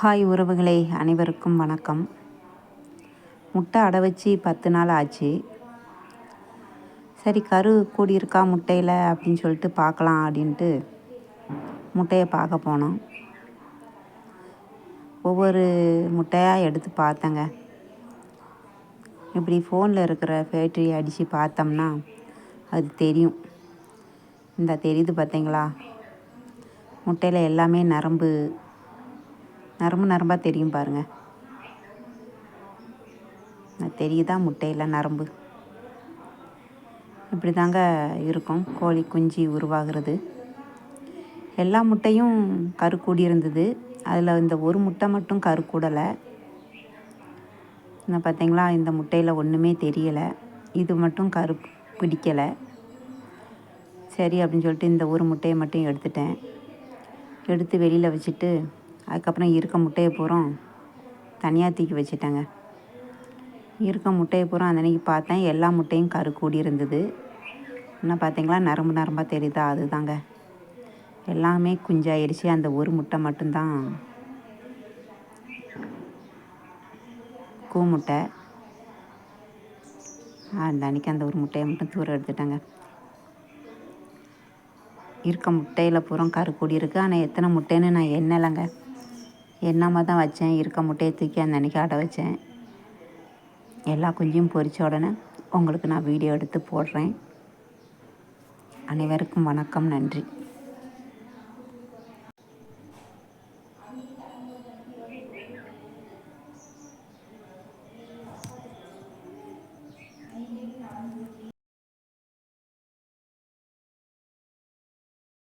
Hi உறவுகளே, அனைவருக்கும் வணக்கம். முட்டை அடை வச்சு 10 நாள் ஆச்சு. சரி, கரு கூடியிருக்கா முட்டையில் அப்படின்னு சொல்லிட்டு பார்க்கலாம் அப்படின்ட்டு முட்டையை பார்க்க போனோம். ஒவ்வொரு முட்டையாக எடுத்து பார்த்தேங்க. இப்படி ஃபோனில் இருக்கிற பேட்டரியை அடித்து பார்த்தோம்னா அது தெரியும். இந்த தெரியுது பார்த்தீங்களா? முட்டையில் எல்லாமே நரம்பாக தெரியும் பாருங்கள். தெரியுதா? முட்டையில் நரம்பு இப்படி தாங்க இருக்கும். கோழி குஞ்சு உருவாகிறது. எல்லா முட்டையும் கரு கூடியிருந்தது. அதில் இந்த ஒரு முட்டை மட்டும் கரு கூடலை. பார்த்தீங்களா? இந்த முட்டையில் ஒன்றுமே தெரியலை. இது மட்டும் கரு பிடிக்கலை. சரி அப்படின்னு சொல்லிட்டு இந்த ஒரு முட்டையை மட்டும் எடுத்து வெளியில் வச்சுட்டு அதுக்கப்புறம் இருக்க முட்டையை பூரா தனியாக தூக்கி வச்சுட்டேங்க. இருக்க முட்டையை பூரா அன்றைக்கி பார்த்தேன். எல்லா முட்டையும் கரு கூடி இருந்தது. என்ன பார்த்தீங்களா? நரம்பாக தெரியுதா? அதுதாங்க. எல்லாமே குஞ்சாயிடுச்சு. அந்த ஒரு முட்டை மட்டும்தான் முட்டை. அந்த அன்றைக்கி அந்த ஒரு முட்டையை மட்டும் தூர எடுத்துட்டேங்க. இருக்க முட்டையில் பூரா கரு கூடி இருக்குது. ஆனால் எத்தனை முட்டைன்னு நான் எண்ணலைங்க. எண்ணாமல் தான் வச்சேன். இருக்க முட்டையை தூக்கி அந்த அன்றைக்கி அடை வச்சேன். எல்லா குஞ்சையும் பொரித்த உடனே உங்களுக்கு நான் வீடியோ எடுத்து போடுறேன். அனைவருக்கும் வணக்கம், நன்றி.